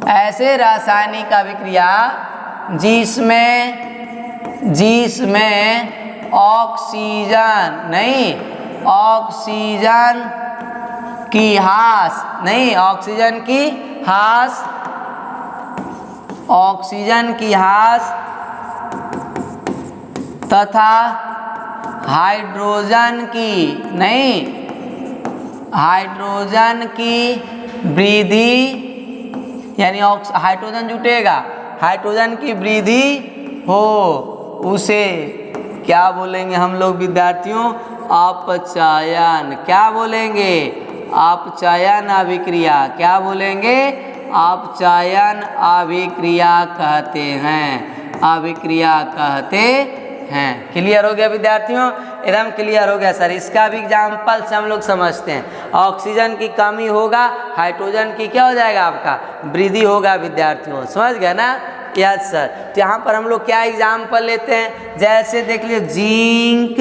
ऐसे रासायनिक अभिक्रिया जिसमें ऑक्सीजन, नहीं ऑक्सीजन की ह्रास, नहीं ऑक्सीजन की ह्रास, ऑक्सीजन की ह्रास तथा हाइड्रोजन की, नहीं हाइड्रोजन की वृद्धि, यानी हाइड्रोजन जुटेगा, हाइड्रोजन की वृद्धि हो, उसे क्या बोलेंगे हम लोग विद्यार्थियों, अपचयन। क्या बोलेंगे, अपचयन अभिक्रिया। क्या बोलेंगे, अपचयन अभिक्रिया कहते हैं, अभिक्रिया कहते हैं। क्लियर हो गया विद्यार्थियों, एकदम क्लियर हो गया सर। इसका भी एग्जाम्पल से हम लोग समझते हैं। ऑक्सीजन की कमी होगा, हाइड्रोजन की क्या हो जाएगा आपका, वृद्धि होगा विद्यार्थियों। समझ गए ना, यस सर। तो यहाँ पर हम लोग क्या एग्जाम्पल लेते हैं, जैसे देख लीजिए जिंक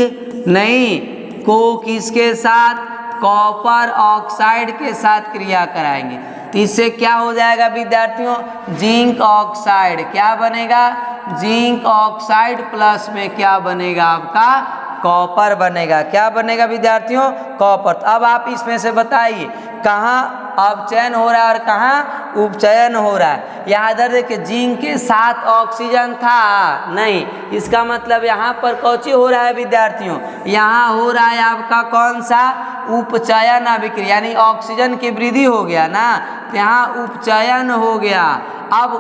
नहीं को किसके साथ, कॉपर ऑक्साइड के साथ क्रिया कराएंगे, तो इससे क्या हो जाएगा विद्यार्थियों, जिंक ऑक्साइड। क्या बनेगा, जिंक ऑक्साइड प्लस में क्या बनेगा आपका, कॉपर बनेगा। क्या बनेगा विद्यार्थियों, कॉपर। तो अब आप इसमें से बताइए कहाँ अपचयन हो रहा है और कहाँ उपचयन हो रहा है। यहाँ इधर देखिए जिंक के साथ ऑक्सीजन था, नहीं, इसका मतलब यहाँ पर कौची हो रहा है विद्यार्थियों, यहाँ हो रहा है आपका कौन सा, उपचयन अभिक्रिया, यानी ऑक्सीजन की वृद्धि हो गया ना, तो यहाँ उपचयन हो गया। अब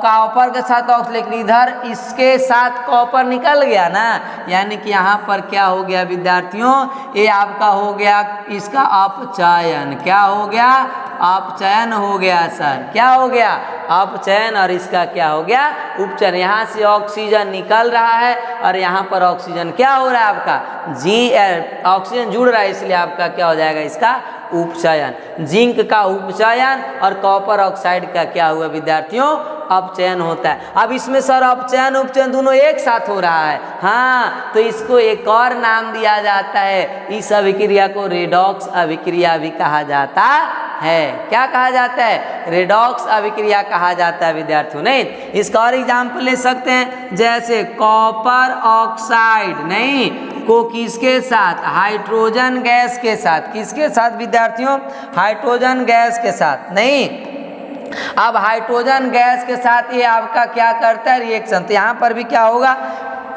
कॉपर के साथ ऑक्सीजन, लेकिन इधर इसके साथ कॉपर निकल गया ना, यानी कि यहाँ पर क्या हो गया विद्यार्थियों, ये आपका हो गया इसका अपचयन। क्या हो गया, अपचयन हो गया सर। क्या हो गया, अपचयन, और इसका क्या हो गया, उपचयन। यहाँ से ऑक्सीजन निकल रहा है और यहाँ पर ऑक्सीजन क्या हो रहा है आपका, ऑक्सीजन जुड़ रहा है, इसलिए आपका क्या हो जाएगा, इसका उपचयन। जिंक का उपचयन और कॉपर ऑक्साइड का क्या हुआ विद्यार्थियों, अपचयन होता है। अब इसमें सर अपचयन उपचयन दोनों एक साथ हो रहा है, हाँ, तो इसको एक और नाम दिया जाता है, इस अभिक्रिया को रेडॉक्स अभिक्रिया भी कहा जाता है। क्या कहा जाता है, रेडॉक्स अभिक्रिया कहा जाता है विद्यार्थियों। नहीं, इसका और एग्जाम्पल ले सकते हैं, जैसे कॉपर ऑक्साइड नहीं को किसके साथ, हाइड्रोजन गैस के साथ। किसके साथ विद्यार्थियों, हाइड्रोजन गैस के साथ। नहीं, अब हाइड्रोजन गैस के साथ ये आपका क्या करता है, रिएक्शन। तो यहाँ पर भी क्या होगा,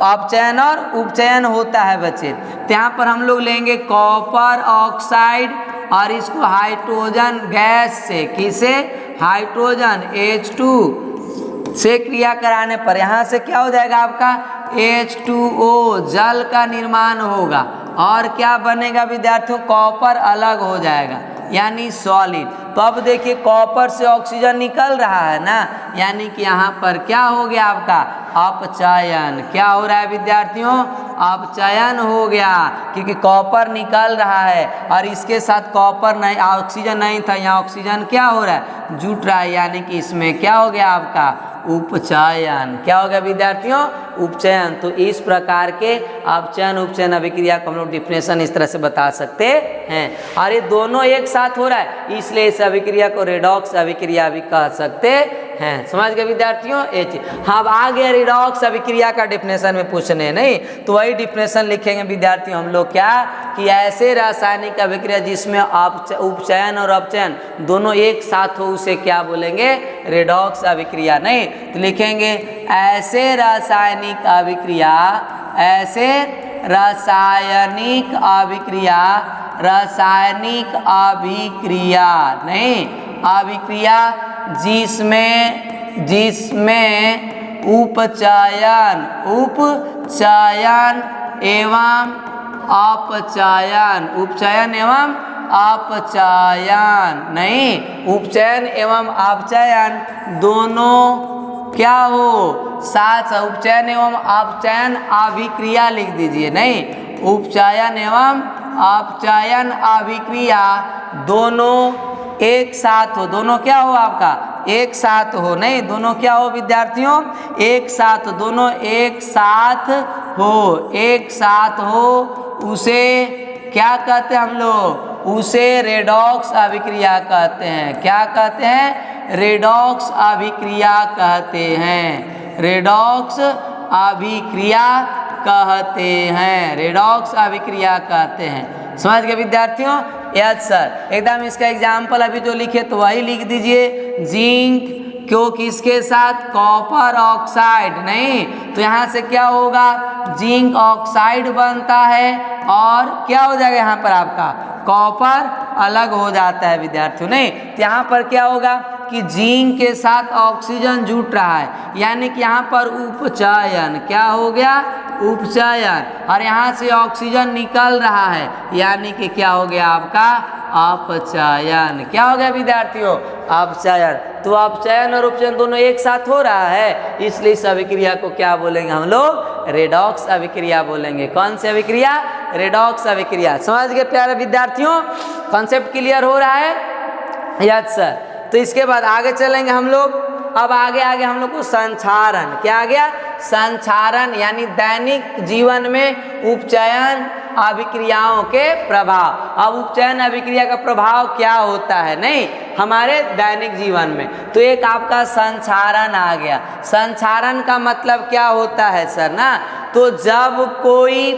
अपचयन और उपचयन होता है बच्चे। तो यहाँ पर हम लोग लेंगे कॉपर ऑक्साइड और इसको हाइड्रोजन गैस से, किसे, हाइड्रोजन H2 से क्रिया कराने पर यहाँ से क्या हो जाएगा आपका, H2O जल का निर्माण होगा और क्या बनेगा विद्यार्थियों, कॉपर अलग हो जाएगा, यानी सॉलिड। तो अब देखिए कॉपर से ऑक्सीजन निकल रहा है ना, यानी कि यहाँ पर क्या हो गया आपका, अपचयन। क्या हो रहा है विद्यार्थियों, अपचयन हो गया, क्योंकि कॉपर निकल रहा है और इसके साथ कॉपर नहीं, ऑक्सीजन नहीं था, यहाँ ऑक्सीजन क्या हो रहा है, जुट रहा है, यानी कि इसमें क्या हो गया आपका, उपचयन। क्या हो गया विद्यार्थियों? उपचयन। तो इस प्रकार के अपचयन उपचयन अभिक्रिया को हम लोग डिफिनेशन इस तरह से बता सकते हैं। और ये दोनों एक साथ हो रहा है, इसलिए इस अभिक्रिया को रेडॉक्स अभिक्रिया भी कह सकते हैं। समझ गए विद्यार्थियों? ये चीज। हाँ, अब आ गया रेडॉक्स अभिक्रिया का डिफिनेशन में पूछने, नहीं तो वही डिफिनेशन लिखेंगे विद्यार्थियों हम लोग, क्या कि ऐसे रासायनिक अभिक्रिया जिसमें उपचयन और अपचयन दोनों एक साथ हो उसे क्या बोलेंगे? रेडॉक्स अभिक्रिया। नहीं तो लिखेंगे ऐसे रासायनिक अभिक्रिया, ऐसे रासायनिक अभिक्रिया, रासायनिक अभिक्रिया, नहीं अभिक्रिया जिसमें उपचयन एवं अपचयन, उपचयन एवं अपचयन, नहीं उपचयन एवं अपचयन दोनों क्या हो? साथ। उपचयन एवं अपचयन अभिक्रिया लिख दीजिए, नहीं उपचयन एवं अपचयन अभिक्रिया दोनों एक साथ हो। दोनों क्या हो आपका? एक साथ हो। नहीं दोनों क्या हो विद्यार्थियों? एक साथ। दोनों एक साथ हो, एक साथ हो उसे क्या कहते हैं हम लोग? उसे रेडॉक्स अभिक्रिया कहते हैं। क्या कहते हैं? रेडॉक्स अभिक्रिया कहते हैं। रेडॉक्स अभिक्रिया कहते हैं। रेडॉक्स अभिक्रिया कहते हैं। समझ गए विद्यार्थियों? यस सर, एकदम इसका एग्जाम्पल अभी जो लिखे तो वही लिख दीजिए। जिंक क्यों किसके साथ? Copper oxide. नहीं तो यहाँ से क्या होगा? जिंक ऑक्साइड बनता है और क्या हो जाएगा यहाँ पर आपका? कॉपर अलग हो जाता है विद्यार्थियों। नहीं तो यहाँ पर क्या होगा कि जिंक के साथ ऑक्सीजन जुट रहा है, यानी कि यहाँ पर उपचयन। क्या हो गया? उपचयन। और यहाँ से ऑक्सीजन निकल रहा है, यानी कि क्या हो गया आपका? अपचयन। क्या हो गया विद्यार्थियों? अपचयन। तो अपचयन और उपचयन दोनों एक साथ हो रहा है, इसलिए इस अभिक्रिया को क्या बोलेंगे हम लोग? रेडॉक्स अभिक्रिया बोलेंगे। कौन सी अभिक्रिया? रेडॉक्स अभिक्रिया। समझ गए प्यारे विद्यार्थियों? कॉन्सेप्ट क्लियर हो रहा है? Yes sir. तो इसके बाद आगे चलेंगे हम लोग। अब आगे हम लोग को संचारण। क्या आ गया? संचारण, यानी दैनिक जीवन में उपचयन अभिक्रियाओं के प्रभाव। अब उपचयन अभिक्रिया का प्रभाव क्या होता है नहीं हमारे दैनिक जीवन में, तो एक आपका संचारण आ गया। संचारण का मतलब क्या होता है सर ना? तो जब कोई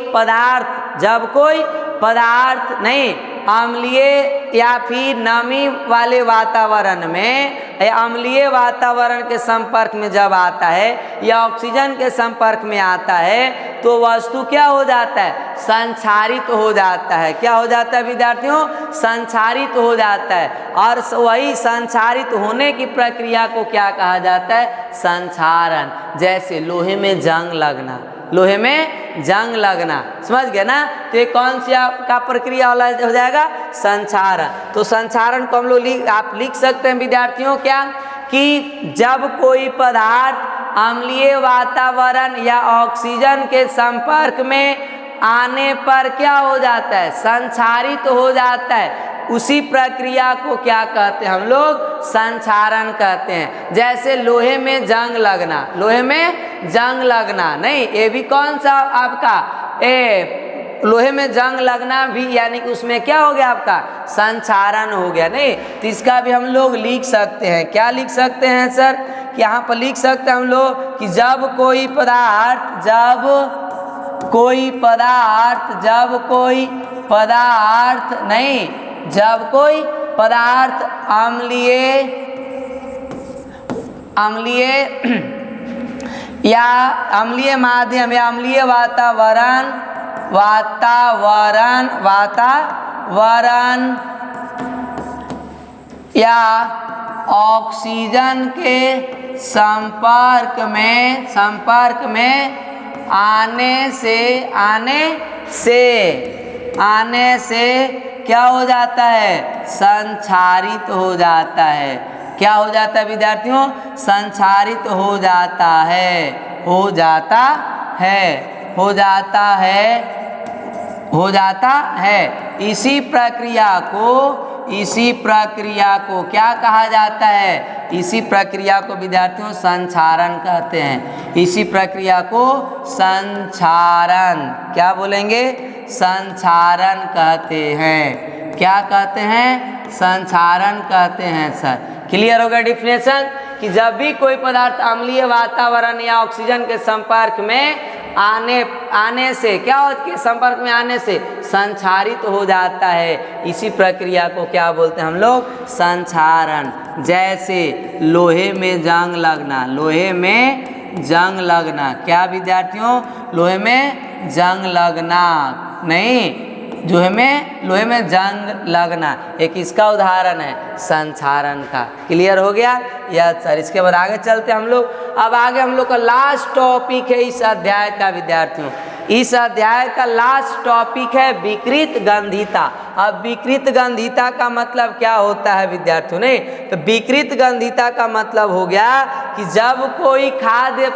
पदार्थ नहीं अम्लीय या फिर नमी वाले वातावरण में, अम्लीय वातावरण के संपर्क में जब आता है या ऑक्सीजन के संपर्क में आता है, तो वस्तु क्या हो जाता है? संचारित हो जाता है। क्या हो जाता है विद्यार्थियों? संचारित हो जाता है। और वही संचारित होने की प्रक्रिया को क्या कहा जाता है? संचारण। जैसे लोहे में जंग लगना, लोहे में जंग लगना, समझ गए ना? तो ये कौन सी का प्रक्रिया हो जाएगा? संचारण। तो संचारण को हम लोग आप लिख सकते हैं विद्यार्थियों क्या, कि जब कोई पदार्थ अम्लीय वातावरण या ऑक्सीजन के संपर्क में आने पर क्या हो जाता है? संचारित हो जाता है। उसी प्रक्रिया को क्या कहते हैं हम लोग? संचारण कहते हैं। जैसे लोहे में जंग लगना, लोहे में जंग लगना, नहीं ये भी कौन सा आपका लोहे में जंग लगना भी, यानी कि उसमें क्या हो गया आपका? संचारण हो गया। नहीं तो इसका भी हम लोग लिख सकते हैं। क्या लिख सकते हैं सर? कि यहाँ पर लिख सकते हैं हम लोग कि जब कोई पदार्थ अम्लीय या अम्लीय माध्यम या अम्लीय वातावरण या ऑक्सीजन के संपर्क में आने से क्या हो जाता है? संचारित हो जाता है। क्या हो जाता है विद्यार्थियों? संचारित हो जाता है। इसी प्रक्रिया को इसी प्रक्रिया को क्या कहा जाता है? इसी प्रक्रिया को विद्यार्थियों संक्षारण कहते हैं। इसी प्रक्रिया को संक्षारण क्या बोलेंगे? संक्षारण कहते हैं। क्या कहते हैं? संक्षारण कहते हैं सर। क्लियर होगा डेफिनेशन कि जब भी कोई पदार्थ अम्लीय वातावरण या ऑक्सीजन के संपर्क में आने से क्या के संपर्क में आने से संक्षारित हो जाता है। इसी प्रक्रिया को क्या बोलते हैं हम लोग? संक्षारण। जैसे लोहे में जंग लगना, लोहे में जंग लगना। क्या विद्यार्थियों? लोहे में जंग लगना नहीं, लोहे में जंग लगना एक इसका उदाहरण है संक्षारण का। क्लियर हो गया? Yes sir. इसके बाद आगे चलते हम लोग। अब आगे हम लोग का लास्ट टॉपिक है इस अध्याय का विद्यार्थियों। इस अध्याय का लास्ट टॉपिक है विकृत गंधिता। अब विकृत गंधिता का मतलब क्या होता है विद्यार्थियों? नहीं तो विकृत गंधिता का मतलब हो गया कि जब कोई खाद्य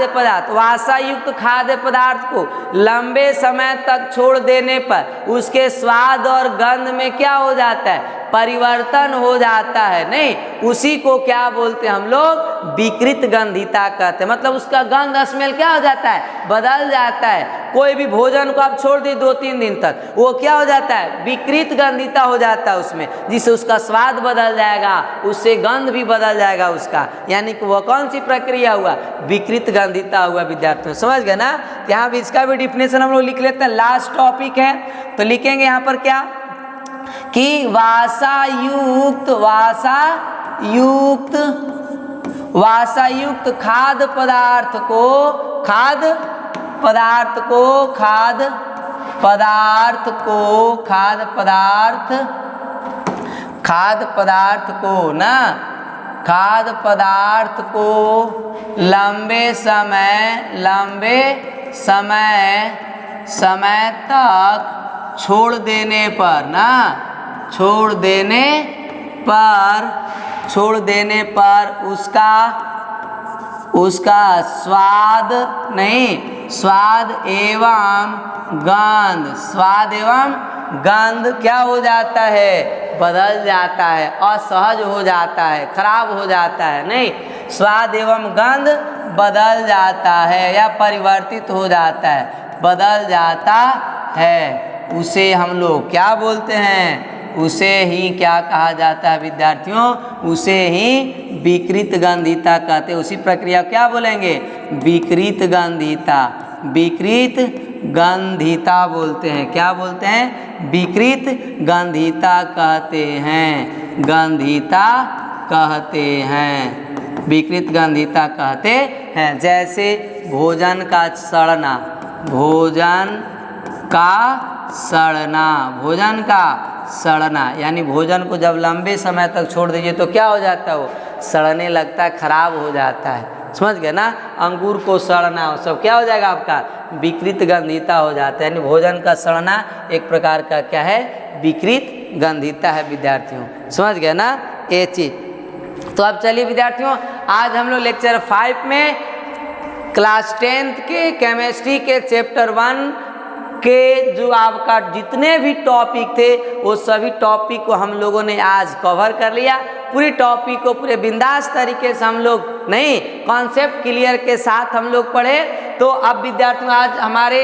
पदार्थ वासा युक्त खाद्य पदार्थ को लंबे समय तक छोड़ देने पर उसके स्वाद और गंध में क्या हो जाता है? परिवर्तन हो जाता है। नहीं, उसी को क्या बोलते हैं हम लोग? विकृत गंधिता कहते हैं। मतलब उसका गंध स्मेल क्या हो जाता है? बदल जाता है। कोई भी भोजन को आप छोड़ दी 2-3 दिन तक, वो क्या हो जाता है? विकृत गंधिता हो जाता है उसमें, जिससे उसका स्वाद बदल जाएगा, उससे गंध भी बदल जाएगा उसका। यानी कि वह कौन सी प्रक्रिया हुआ? विकृत गंधिता हुआ विद्यार्थियों। समझ गए ना? यहाँ भी इसका भी डिफिनेशन हम लोग लिख लेते हैं। लास्ट टॉपिक है तो लिखेंगे यहाँ पर क्या कि वासा युक्त खाद्य पदार्थ को लंबे समय तक छोड़ देने पर उसका स्वाद एवं गंध क्या हो जाता है? बदल जाता है, असहज हो जाता है, खराब हो जाता है। नहीं, स्वाद एवं गंध बदल जाता है या परिवर्तित हो जाता है, बदल जाता है। उसे हम लोग क्या बोलते हैं? उसे ही क्या कहा जाता है विद्यार्थियों? उसे ही विकृत गंधिता कहते हैं। उसी प्रक्रिया क्या बोलेंगे? विकृत गंधिता बोलते हैं। क्या बोलते हैं? विकृत गंधिता कहते हैं। विकृत गंधिता कहते हैं। जैसे भोजन का सड़ना यानी भोजन को जब लंबे समय तक छोड़ दीजिए तो क्या हो जाता है? वो सड़ने लगता है, खराब हो जाता है। समझ गए ना? अंगूर को सड़ना वो सब क्या हो जाएगा आपका? विकृत गंधिता हो जाता है। यानी भोजन का सड़ना एक प्रकार का क्या है? विकृत गंधिता है विद्यार्थियों। समझ गए ना ये चीज? तो अब चलिए विद्यार्थियों, आज हम लोग लेक्चर 5 में क्लास 10th के केमिस्ट्री के चैप्टर 1 के जो आपका जितने भी टॉपिक थे वो सभी टॉपिक को हम लोगों ने आज कवर कर लिया। पूरी टॉपिक को पूरे बिंदास तरीके से हम लोग कॉन्सेप्ट क्लियर के साथ हम लोग पढ़े। तो अब विद्यार्थियों आज हमारे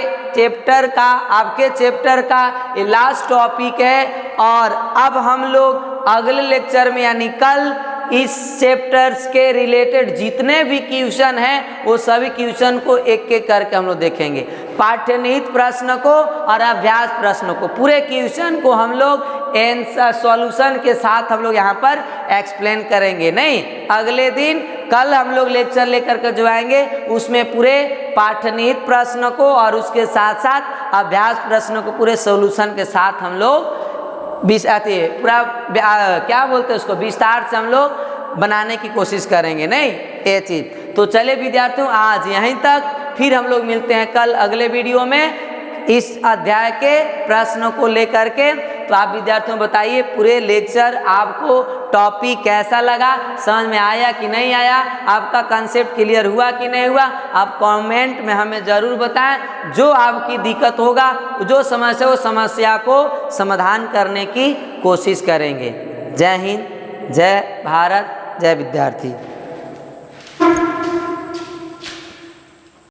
आपके चैप्टर का ये लास्ट टॉपिक है और अब हम लोग अगले लेक्चर में यानी कल इस चैप्टर्स के रिलेटेड जितने भी क्वेश्चन हैं वो सभी क्वेश्चन को एक एक करके हम लोग देखेंगे। पाठ्यनिहित प्रश्न को और अभ्यास प्रश्न को, पूरे क्वेश्चन को हम लोग सॉल्यूशन के साथ हम लोग यहाँ पर एक्सप्लेन करेंगे। नहीं, अगले दिन कल हम लोग लेक्चर लेकर के जो आएंगे उसमें पूरे पाठ्यनिहित प्रश्न को और उसके साथ साथ अभ्यास प्रश्न को पूरे सॉल्यूशन के साथ हम लोग पूरा क्या बोलते हैं उसको विस्तार से हम लोग बनाने की कोशिश करेंगे। नहीं ये चीज़। तो चले विद्यार्थियों आज यहीं तक, फिर हम लोग मिलते हैं कल अगले वीडियो में इस अध्याय के प्रश्नों को लेकर के। तो तो आप विद्यार्थियों बताइए पूरे लेक्चर आपको टॉपिक कैसा लगा, समझ में आया कि नहीं आया, आपका कंसेप्ट क्लियर हुआ कि नहीं हुआ। आप कमेंट में हमें ज़रूर बताएं। जो आपकी दिक्कत होगा, जो समस्या हो, समस्या को समाधान करने की कोशिश करेंगे। जय हिंद, जय भारत, जय विद्यार्थी।